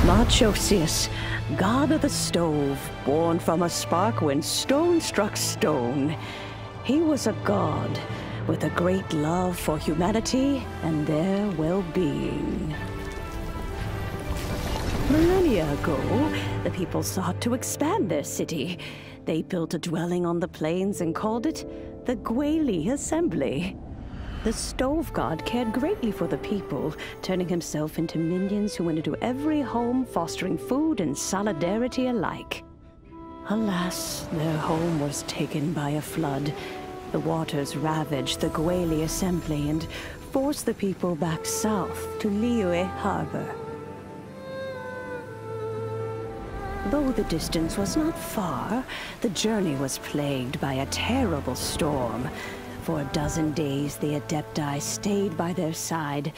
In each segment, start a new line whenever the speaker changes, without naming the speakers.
Machosius, god of the stove, born from a spark when stone struck stone. He was a god with a great love for humanity and their well-being. Millennia ago, the people sought to expand their city. They built a dwelling on the plains and called it the Gwali Assembly. The stove god cared greatly for the people, turning himself into minions who went into every home, fostering food and solidarity alike. Alas, their home was taken by a flood. The waters ravaged the Gwali Assembly and forced the people back south to Liyue Harbor. Though the distance was not far, the journey was plagued by a terrible storm. For a dozen days, the Adepti stayed by their side.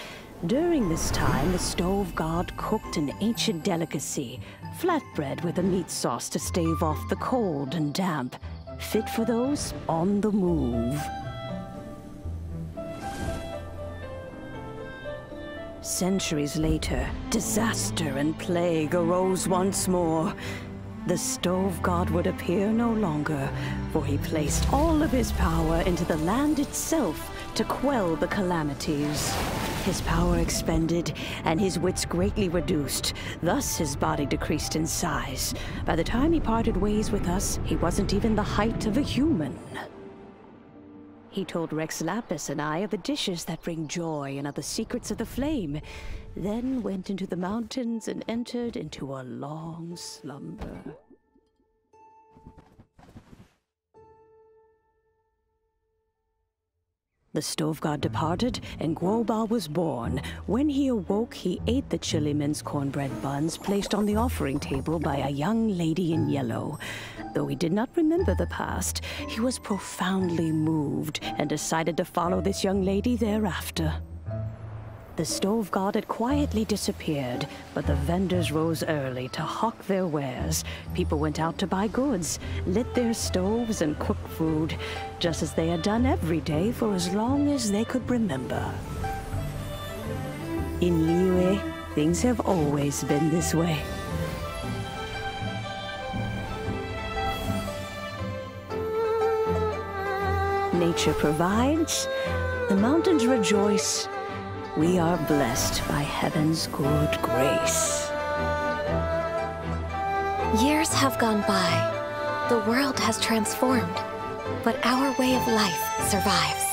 During this time, the stove god cooked an ancient delicacy, flatbread with a meat sauce to stave off the cold and damp, fit for those on the move. Centuries later, disaster and plague arose once more. The stove god would appear no longer, for he placed all of his power into the land itself to quell the calamities. His power expended, and his wits greatly reduced. Thus his body decreased in size. By the time he parted ways with us, he wasn't even the height of a human. He told Rex Lapis and I of the dishes that bring joy and of the secrets of the flame, then went into the mountains and entered into a long slumber. The stove god departed, and Gouba was born. When he awoke, he ate the chilimen's cornbread buns placed on the offering table by a young lady in yellow. Though he did not remember the past, he was profoundly moved and decided to follow this young lady thereafter. The stove god had quietly disappeared, but the vendors rose early to hawk their wares. People went out to buy goods, lit their stoves, and cooked food, just as they had done every day for as long as they could remember. In Liyue, things have always been this way. Nature provides, the mountains rejoice. We are blessed by heaven's good grace.
Years have gone by. The world has transformed, but our way of life survives.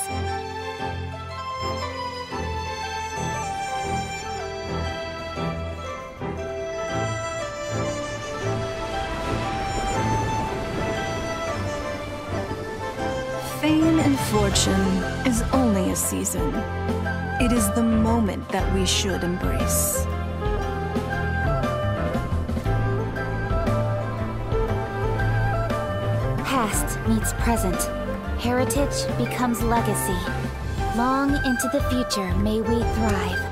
Fame and fortune is only a season. It is the moment that we should embrace.
Past meets present. Heritage becomes legacy. Long into the future may we thrive.